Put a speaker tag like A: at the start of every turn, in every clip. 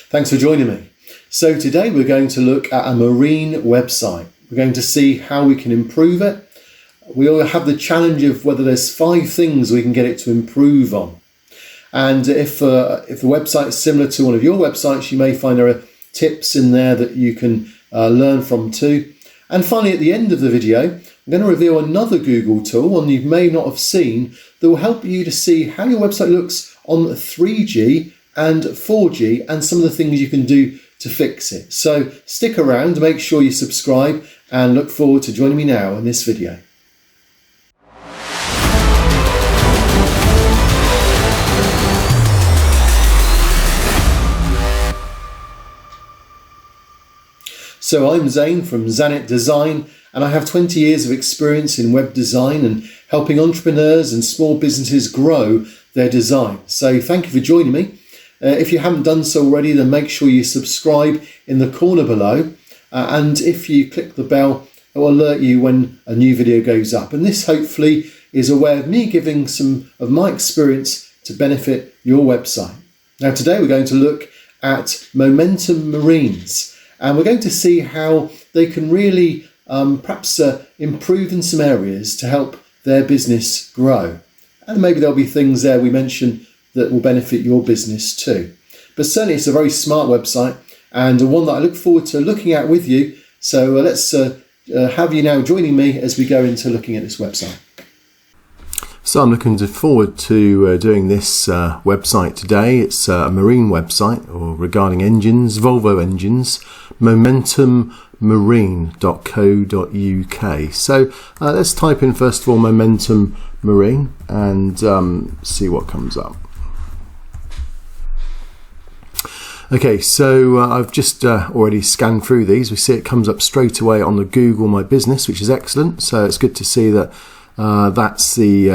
A: Thanks for joining me. So today we're going to look at a marine website. We're going to see how we can improve it. We all have the challenge of whether there's 5 things we can get it to improve on. And if the website is similar to one of your websites, you may find there are tips in there that you can learn from too. And finally, at the end of the video, I'm going to reveal another Google tool, one you may not have seen, that will help you to see how your website looks on 3G and 4G and some of the things you can do to fix it. So stick around, make sure you subscribe, and look forward to joining me now in this video. So I'm Zane from Zanet Design, and I have 20 years of experience in web design and helping entrepreneurs and small businesses grow their design. So thank you for joining me. If you haven't done so already, then make sure you subscribe in the corner below. And if you click the bell, it will alert you when a new video goes up. And this hopefully is a way of me giving some of my experience to benefit your website. Now today we're going to look at Momentum Marines. And we're going to see how they can really perhaps improve in some areas to help their business grow. And maybe there'll be things there we mention that will benefit your business too. But certainly it's a very smart website and one that I look forward to looking at with you. So let's have you now joining me as we go into looking at this website.
B: So I'm looking forward to doing this website today. It's a marine website or regarding engines, Volvo engines, momentummarine.co.uk. So let's type in first of all Momentum Marine and see what comes up. Okay, so I've just already scanned through these. We see it comes up straight away on the Google My Business, which is excellent. So it's good to see that that's the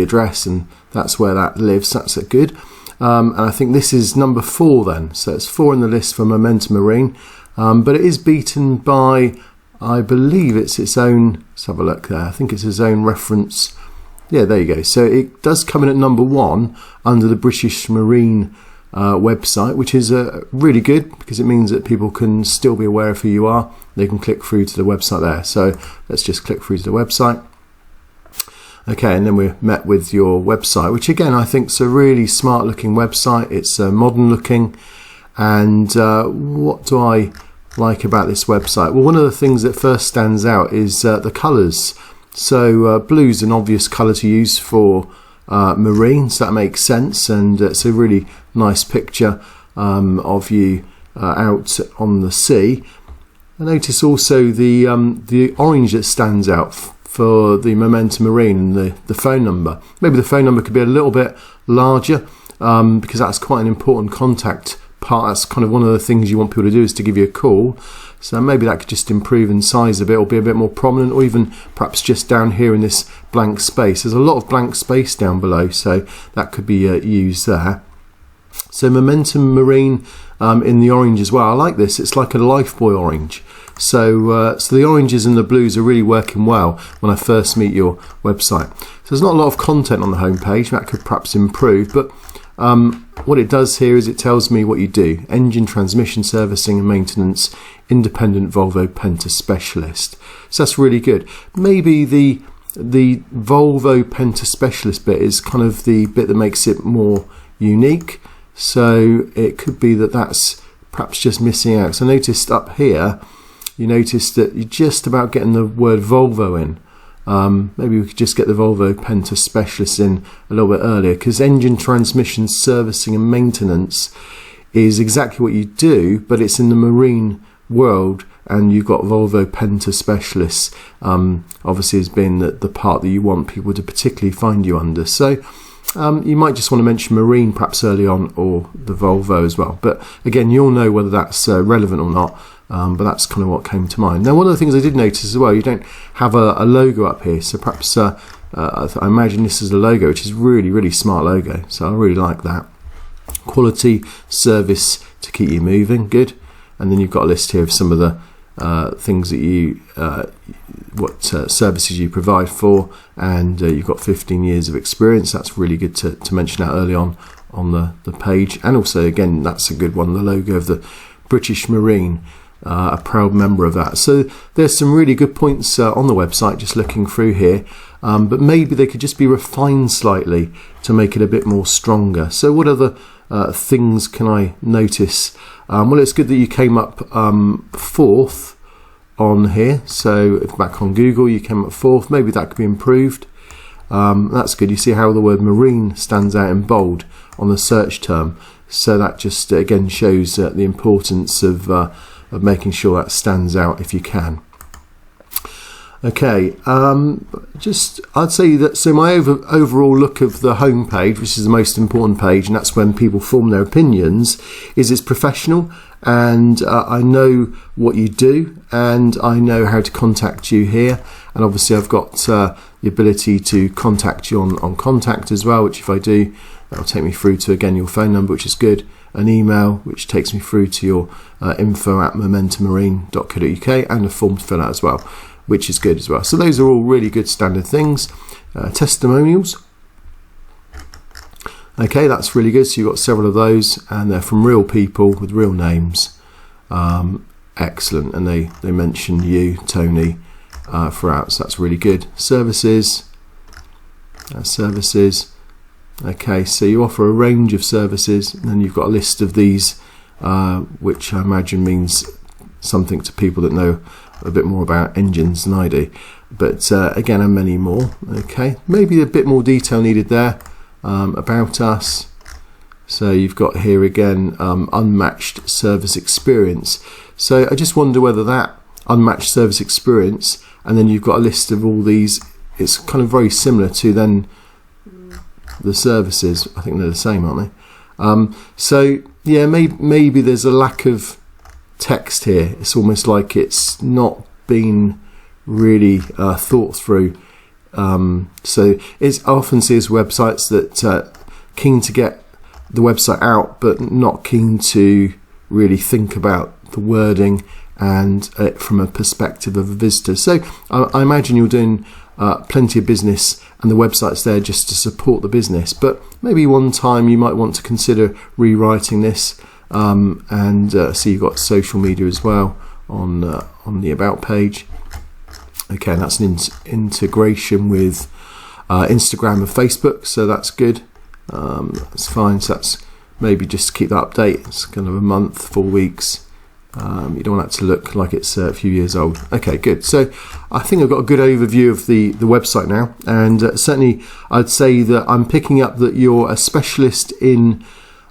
B: address and that's where that lives. That's good. And I think this is number 4 then. So it's 4 in the list for Momentum Marine. But it is beaten by, I believe it's its own, let's have a look there. I think it's its own reference. Yeah, there you go. So it does come in at number 1 under the British Marine website, which is really good because it means that people can still be aware of who you are. They can click through to the website there. So let's just click through to the website. Okay, and then we're met with your website, which again I think is a really smart looking website. It's modern looking, and what do I like about this website? Well, one of the things that first stands out is the colours. So blue's an obvious colour to use for marine, so that makes sense, and it's a really nice picture of you out on the sea. I notice also the orange that stands out for the Momentum Marine and the phone number. Maybe the phone number could be a little bit larger because that's quite an important contact part. That's kind of one of the things you want people to do is to give you a call. So maybe that could just improve in size a bit or be a bit more prominent, or even perhaps just down here in this blank space. There's a lot of blank space down below, so that could be used there. So Momentum Marine in the orange as well. I like this. It's like a Lifebuoy orange. So the oranges and the blues are really working well when I first meet your website. So there's not a lot of content on the home page. That could perhaps improve, but what it does here is it tells me what you do: engine transmission servicing and maintenance, independent Volvo Penta specialist. So that's really good. Maybe the Volvo Penta specialist bit is kind of the bit that makes it more unique. So it could be that that's perhaps just missing out. So I noticed up here, you noticed that you're just about getting the word Volvo in. Maybe we could just get the Volvo Penta specialist in a little bit earlier, because engine transmission servicing and maintenance is exactly what you do, but it's in the marine world, and you've got Volvo Penta specialists obviously as being the part that you want people to particularly find you under. So you might just want to mention marine perhaps early on, or the Volvo as well, but again you'll know whether that's relevant or not. But that's kind of what came to mind. Now, one of the things I did notice as well, you don't have a logo up here, so perhaps I imagine this is a logo, which is really, really smart logo. So I really like that. Quality service to keep you moving, good. And then you've got a list here of some of the things that you, services you provide for, and you've got 15 years of experience. That's really good to mention that early on on the page. And also, again, that's a good one, the logo of the British Marine, a proud member of that. So there's some really good points on the website, just looking through here, but maybe they could just be refined slightly to make it a bit more stronger. So what other things can I notice? Well, it's good that you came up 4th on here. So if back on Google you came up 4th, maybe that could be improved. That's good. You see how the word marine stands out in bold on the search term, so that just again shows the importance of making sure that stands out if you can. Okay, I'd say that, so my overall look of the home page, which is the most important page, and that's when people form their opinions, is it's professional, and I know what you do, and I know how to contact you here, and obviously I've got the ability to contact you on contact as well, which if I do, that'll take me through to, again, your phone number, which is good, an email, which takes me through to your info@momentummarine.co.uk, and a form to fill out as well, which is good as well. So those are all really good standard things. Testimonials. Okay, that's really good. So you've got several of those, and they're from real people with real names. Excellent. And they mention you, Tony, throughout. So that's really good. Services. Okay, so you offer a range of services, and then you've got a list of these, which I imagine means something to people that know a bit more about engines than I do, but again, and many more. Okay, maybe a bit more detail needed there about us. So you've got here again, unmatched service experience. So I just wonder whether that unmatched service experience, and then you've got a list of all these, it's kind of very similar to then the services. I think they're the same, aren't they? So yeah, maybe there's a lack of text here. It's almost like it's not been really thought through. So I often see as websites that keen to get the website out, but not keen to really think about the wording and from a perspective of a visitor. So I imagine you're doing plenty of business, and the website's there just to support the business, but maybe one time you might want to consider rewriting this. So you've got social media as well on the about page. Okay, and that's an integration with Instagram and Facebook, so that's good. That's fine. So that's maybe just keep that update. It's kind of a month, 4 weeks. You don't want that to look like it's a few years old. Okay, good. So I think I've got a good overview of the website now, and certainly I'd say that I'm picking up that you're a specialist in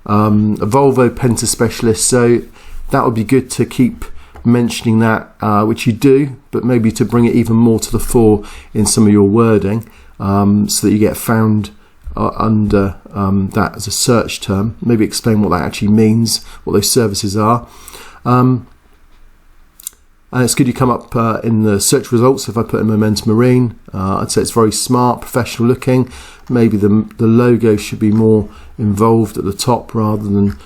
B: a Volvo Penta specialist, so that would be good to keep mentioning that, which you do, but maybe to bring it even more to the fore in some of your wording, so that you get found under that as a search term. Maybe explain what that actually means, what those services are. And it's good you come up in the search results. If I put in Momentum Marine, I'd say it's very smart, professional looking. Maybe the logo should be more involved at the top rather than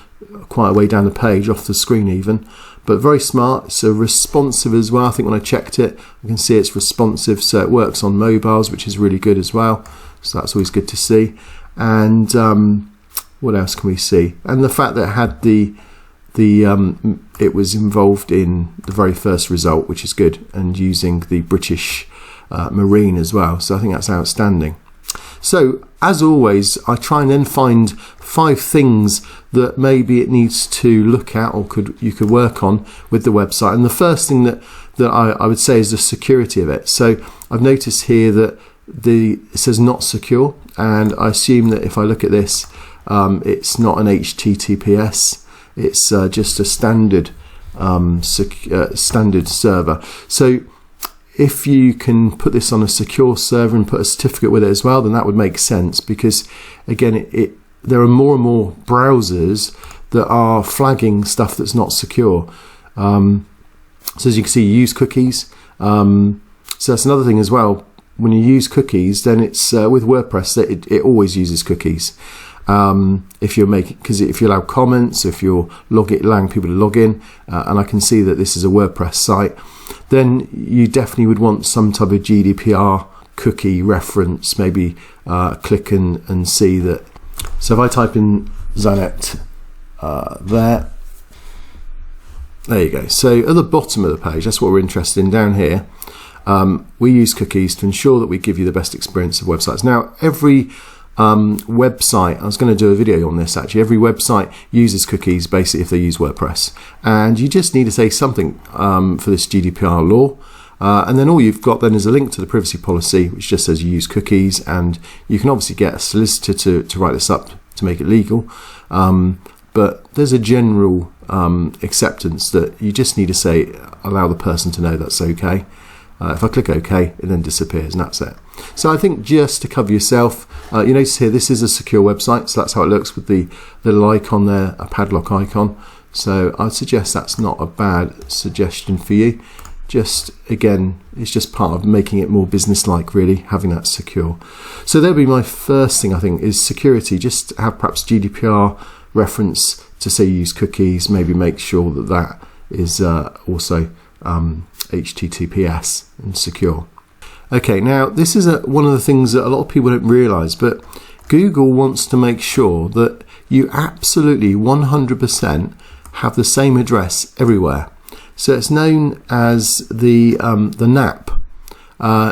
B: quite a way down the page, off the screen even. But very smart. So responsive as well. I think when I checked it, I can see it's responsive, so it works on mobiles, which is really good as well. So that's always good to see. And what else can we see? And the fact that it had it was involved in the very first result, which is good, and using the British Marine as well. So I think that's outstanding. So as always, I try and then find 5 things that maybe it needs to look at, or you could work on with the website. And the first thing that I would say is the security of it. So I've noticed here that it says not secure, and I assume that if I look at this, it's not an HTTPS. It's just a standard standard server. So if you can put this on a secure server and put a certificate with it as well, then that would make sense, because again, there are more and more browsers that are flagging stuff that's not secure. So as you can see, you use cookies. So that's another thing as well. When you use cookies, then it's with WordPress, it always uses cookies. If you allow comments, if you're allowing people to log in, and I can see that this is a WordPress site, then you definitely would want some type of GDPR cookie reference. Maybe click and see that. So if I type in Zanet there. There you go. So at the bottom of the page, that's what we're interested in down here. We use cookies to ensure that we give you the best experience of websites. Now, every website, I was going to do a video on this actually, every website uses cookies basically if they use WordPress. And you just need to say something for this GDPR law. And then all you've got then is a link to the privacy policy, which just says you use cookies, and you can obviously get a solicitor to write this up to make it legal. But there's a general acceptance that you just need to say, allow the person to know that's okay. If I click OK, it then disappears, and that's it. So I think just to cover yourself, you notice here this is a secure website, so that's how it looks with the little icon there, a padlock icon. So I'd suggest that's not a bad suggestion for you. Just again, it's just part of making it more business-like, really, having that secure. So that'll be my first thing, I think, is security. Just have perhaps GDPR reference to say you use cookies, maybe make sure that that is also HTTPS and secure. Okay, now this is one of the things that a lot of people don't realize, but Google wants to make sure that you absolutely 100% have the same address everywhere. So it's known as the NAP,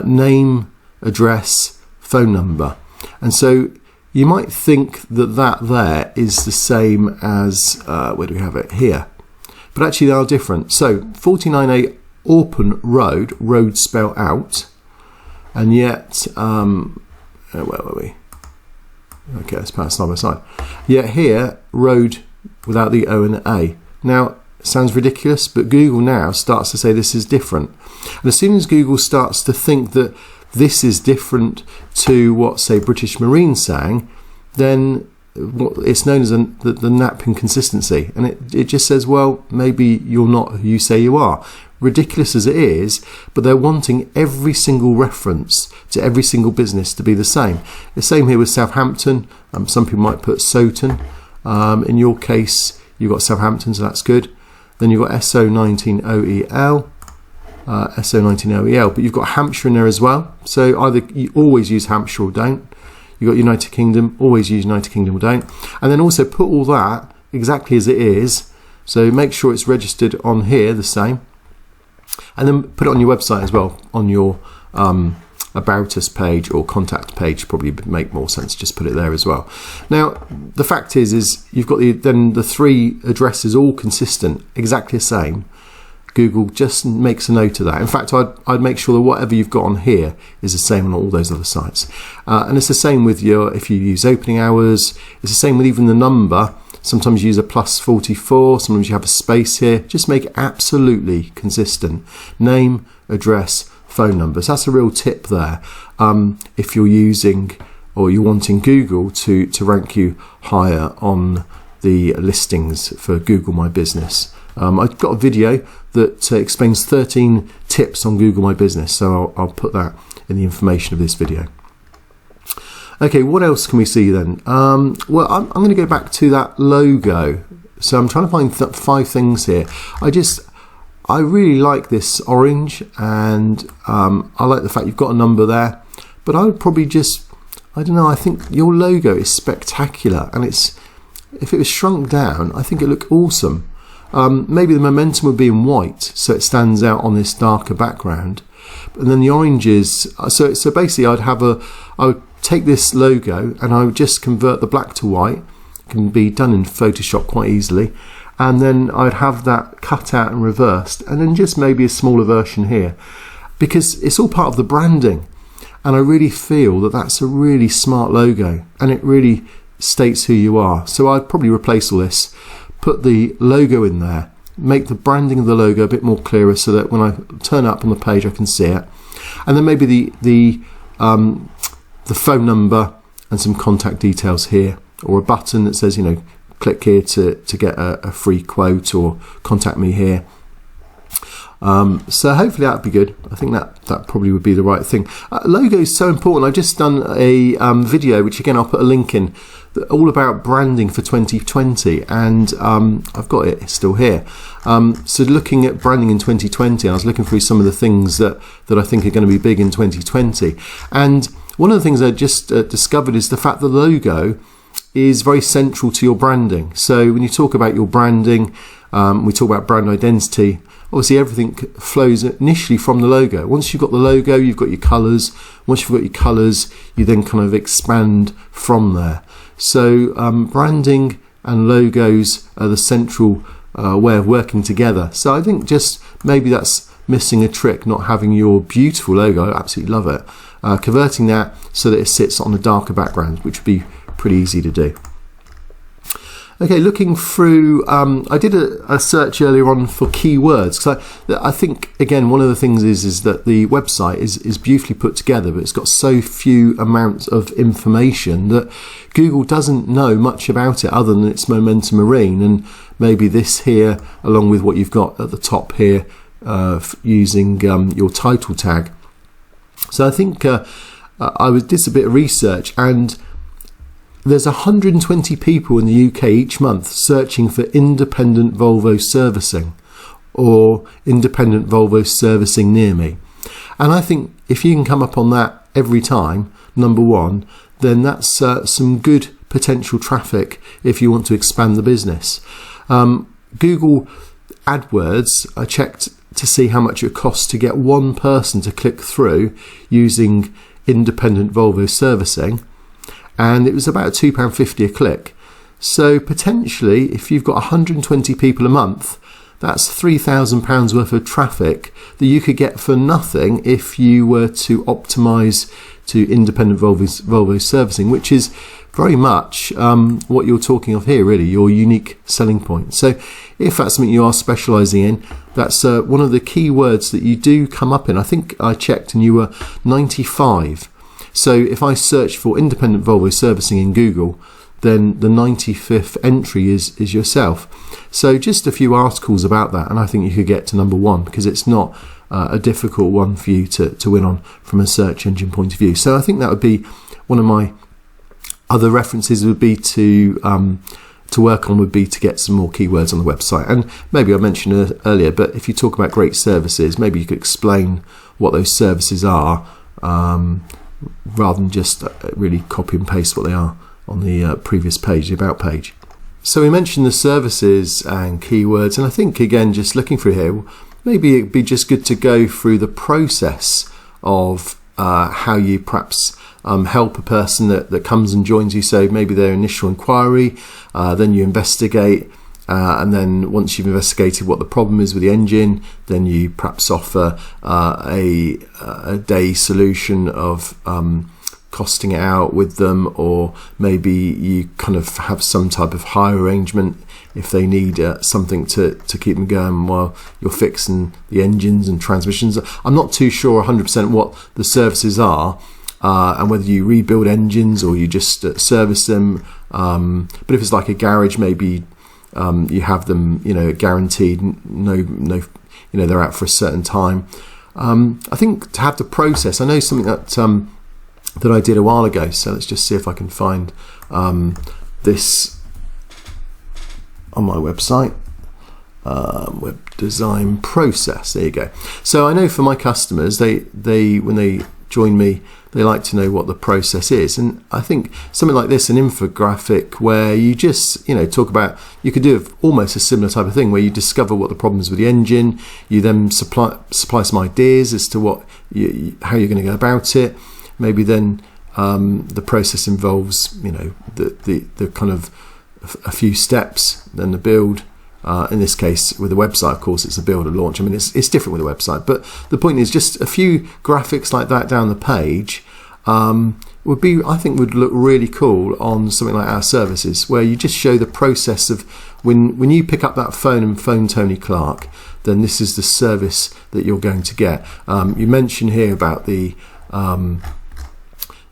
B: name, address, phone number. And so you might think that there is the same as, where do we have it? Here. But actually they are different. So 49A Orpen Road, road spelled out, and yet, where were we? Okay, let's pass side by side. Yet here, road without the O and the A. Now, sounds ridiculous, but Google now starts to say this is different. And as soon as Google starts to think that this is different to what, say, British Marine's saying, then it's known as the NAP inconsistency. And it just says, well, maybe you're not who you say you are. Ridiculous as it is, but they're wanting every single reference to every single business to be the same. The same here with Southampton. Some people might put Soton. In your case, you've got Southampton, so that's good. Then you've got SO19OEL, SO19OEL, but you've got Hampshire in there as well. So either you always use Hampshire or don't. You've got United Kingdom, always use United Kingdom or don't. And then also put all that exactly as it is. So make sure it's registered on here the same. And then put it on your website as well, on your About Us page or contact page. Probably make more sense, just put it there as well. Now, the fact is you've got then the three addresses all consistent, exactly the same. Google just makes a note of that. In fact, I'd make sure that whatever you've got on here is the same on all those other sites. And it's the same with if you use opening hours, it's the same with even the number. Sometimes you use a +44, sometimes you have a space here. Just make it absolutely consistent. Name, address, phone numbers. That's a real tip there. If you're using or you're wanting Google to rank you higher on the listings for Google My Business. I've got a video that explains 13 tips on Google My Business, so I'll put that in the information of this video. Okay, what else can we see then? Well, I'm going to go back to that logo. So I'm trying to find 5 things here. I really like this orange, and I like the fact you've got a number there. But I would probably I don't know, I think your logo is spectacular, and if it was shrunk down, I think it looked awesome. Maybe the momentum would be in white, so it stands out on this darker background. And then the oranges, so basically I would take this logo and I would just convert the black to white. It can be done in Photoshop quite easily. And then I'd have that cut out and reversed, and then just maybe a smaller version here, because it's all part of the branding. And I really feel that that's a really smart logo, and it really states who you are. So I'd probably replace all this, put the logo in there, make the branding of the logo a bit more clearer so that when I turn up on the page I can see it. And then maybe the phone number and some contact details here, or a button that says, click here to get a free quote, or contact me here. So hopefully that'd be good. I think that probably would be the right thing. Logo is so important. I've just done a video, which again I'll put a link in, all about branding for 2020, and I've got it still here. So looking at branding in 2020, I was looking through some of the things that I think are going to be big in 2020, and one of the things I just discovered is the fact the logo is very central to your branding. So when you talk about your branding, we talk about brand identity. Obviously, everything flows initially from the logo. Once you've got the logo, you've got your colours. Once you've got your colours, you then kind of expand from there. So branding and logos are the central way of working together. So I think just maybe that's missing a trick, not having your beautiful logo. I absolutely love it. Converting that so that it sits on a darker background, which would be pretty easy to do. Okay, looking through, I did a search earlier on for keywords, because I think, again, one of the things is that the website is beautifully put together, but it's got so few amounts of information that Google doesn't know much about it other than its momentum marine, and maybe this here, along with what you've got at the top here, using your title tag. So I think I did a bit of research, and there's 120 people in the UK each month searching for independent Volvo servicing or independent Volvo servicing near me. And I think if you can come up on that every time, number one, then that's some good potential traffic if you want to expand the business. Google AdWords, I checked to see how much it costs to get one person to click through using independent Volvo servicing, and it was about £2.50 a click. So potentially, if you've got 120 people a month, that's £3,000 worth of traffic that you could get for nothing if you were to optimise to independent Volvo servicing, which is very much what you're talking of here, really, your unique selling point. So if that's something you are specialising in, that's one of the key words that you do come up in. I think I checked and you were 95. So if I search for independent Volvo servicing in Google, then the 95th entry is yourself. So just a few articles about that, and I think you could get to number one, because it's not a difficult one for you to win on from a search engine point of view. So I think that would be one of my other references would be to work on, would be to get some more keywords on the website. And maybe I mentioned earlier, but if you talk about great services, maybe you could explain what those services are, rather than just really copy and paste what they are on the previous page, the about page. So we mentioned the services and keywords, and I think, again, just looking through here, maybe it'd be just good to go through the process of how you perhaps help a person that comes and joins you. So maybe their initial inquiry, then you investigate, and then once you've investigated what the problem is with the engine, then you perhaps offer a day solution of costing it out with them, or maybe you kind of have some type of hire arrangement if they need something to keep them going while you're fixing the engines and transmissions. I'm not too sure 100% what the services are, and whether you rebuild engines or you just service them. But if it's like a garage, maybe you have them, guaranteed. No, they're out for a certain time. I think to have the process, I know something that I did a while ago. So let's just see if I can find this on my website. Web design process. There you go. So I know for my customers, they when they join me, they like to know what the process is, and I think something like this, an infographic where you just talk about, you could do almost a similar type of thing where you discover what the problem is with the engine, you then supply some ideas as to how you're going to go about it. Maybe then the process involves the kind of a few steps, then the build. In this case, with the website, of course, it's a build and launch. I mean, it's different with the website, but the point is just a few graphics like that down the page would look really cool on something like our services, where you just show the process of when you pick up that phone and phone Tony Clark, then this is the service that you're going to get. You mentioned here about the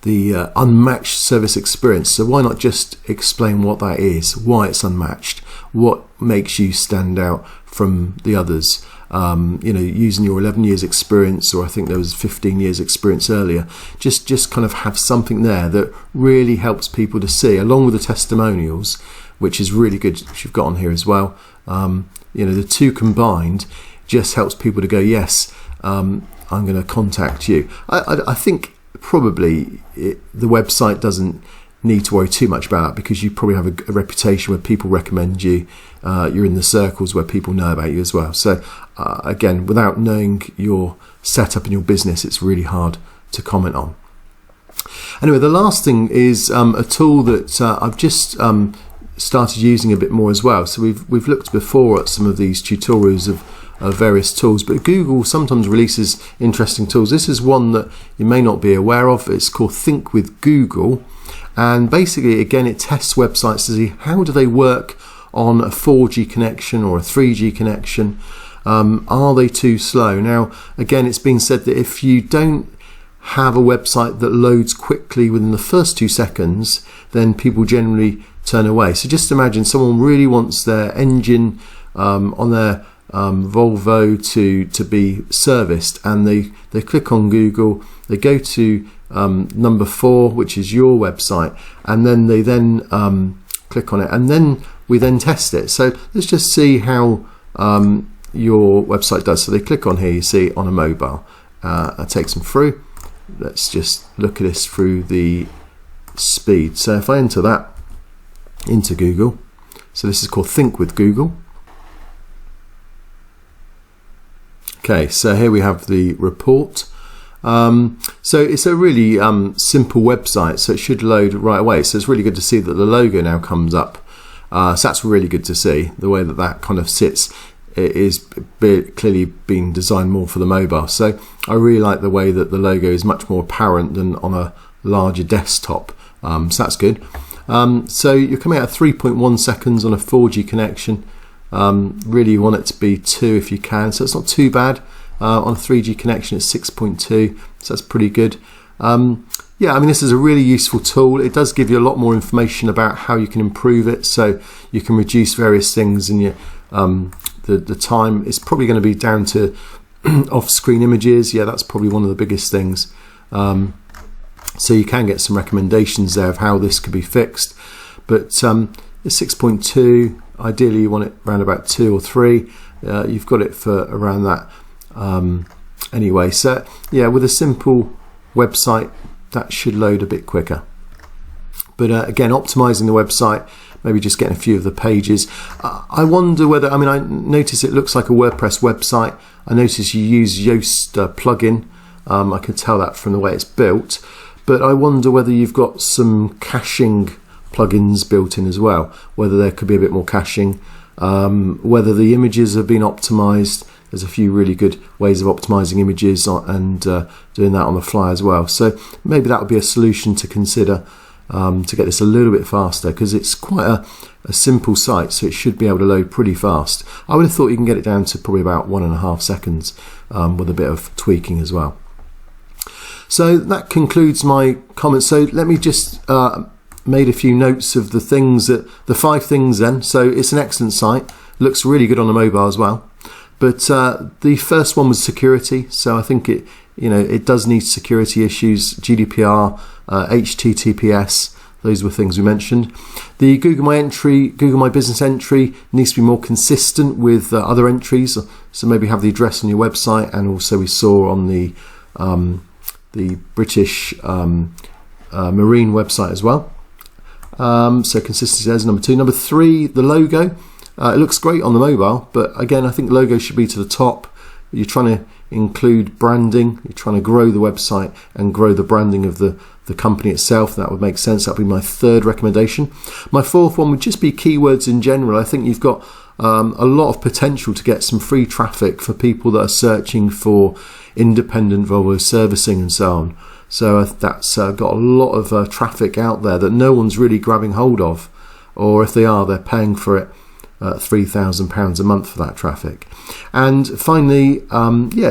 B: unmatched service experience. So why not just explain what that is, why it's unmatched, what makes you stand out from the others? Using your 11 years experience, or I think there was 15 years experience earlier, just kind of have something there that really helps people to see, along with the testimonials, which is really good, which you've got on here as well. The two combined just helps people to go, yes, I'm going to contact you. I think probably the website doesn't need to worry too much about that, because you probably have a reputation where people recommend you. You're in the circles where people know about you as well. So again, without knowing your setup in your business, it's really hard to comment on. Anyway, the last thing is a tool that I've just started using a bit more as well. So we've looked before at some of these tutorials of various tools, but Google sometimes releases interesting tools. This is one that you may not be aware of. It's called Think with Google, and basically, again, it tests websites to see how do they work on a 4G connection or a 3G connection. Are they too slow? Now, again, it's been said that if you don't have a website that loads quickly within the first 2 seconds, then people generally turn away. So just imagine someone really wants their engine on their Volvo to be serviced, and they click on Google, they go to number 4, which is your website, and then they click on it, and then we then test it. So let's just see how your website does. So they click on here, you see on a mobile, it takes them through. Let's just look at this through the speed. So if I enter that into Google, so this is called Think with Google. Okay, so here we have the report. So it's a really simple website, so it should load right away. So it's really good to see that the logo now comes up. So that's really good to see, the way that kind of sits. It is clearly being designed more for the mobile. So I really like the way that the logo is much more apparent than on a larger desktop. So that's good. So you're coming out at 3.1 seconds on a 4G connection. Really you want it to be 2 if you can, so it's not too bad. On a 3G connection it's 6.2, so that's pretty good. Yeah, I mean, this is a really useful tool. It does give you a lot more information about how you can improve it, so you can reduce various things in your the time. It's probably going to be down to off-screen images. Yeah, that's probably one of the biggest things. So you can get some recommendations there of how this could be fixed. But it's 6.2. Ideally, you want it around about 2 or 3. You've got it for around that anyway. So yeah, with a simple website, that should load a bit quicker. But again, optimizing the website, maybe just getting a few of the pages. I wonder whether, I mean, I notice it looks like a WordPress website. I notice you use Yoast plugin. I can tell that from the way it's built. But I wonder whether you've got some caching plugins built in as well, whether there could be a bit more caching, whether the images have been optimized. There's a few really good ways of optimizing images and doing that on the fly as well. So maybe that would be a solution to consider to get this a little bit faster, because it's quite a simple site, so it should be able to load pretty fast. I would have thought you can get it down to probably about 1.5 seconds with a bit of tweaking as well. So that concludes my comments. So let me just made a few notes of the 5 things then. So it's an excellent site, looks really good on the mobile as well. But the first one was security. So I think it does need security issues, GDPR, HTTPS. Those were things we mentioned. The Google My Business entry needs to be more consistent with other entries. So maybe have the address on your website, and also we saw on the British Marine website as well. So consistency is number 2. Number 3, the logo. It looks great on the mobile, but again, I think the logo should be to the top. You're trying to include branding, you're trying to grow the website and grow the branding of the company itself. That would make sense. That would be my 3rd recommendation. My 4th one would just be keywords in general. I think you've got a lot of potential to get some free traffic for people that are searching for independent Volvo servicing and so on. So that's got a lot of traffic out there that no one's really grabbing hold of, or if they are, they're paying for it £3,000 a month for that traffic. And finally,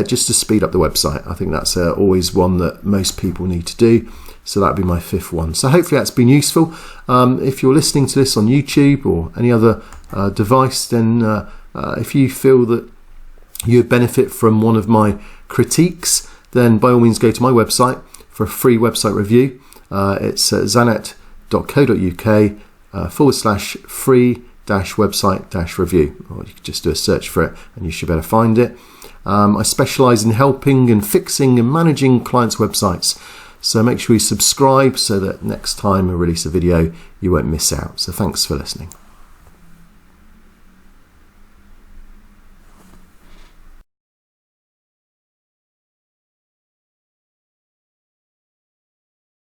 B: just to speed up the website. I think that's always one that most people need to do. So that'd be my 5th one. So hopefully that's been useful. If you're listening to this on YouTube or any other device, then if you feel that you'd benefit from one of my critiques, then by all means go to my website for a free website review. It's zanet.co.uk/free-website-review, or you can just do a search for it and you should better find it. I specialise in helping and fixing and managing clients' websites. So make sure you subscribe so that next time I release a video, you won't miss out. So thanks for listening.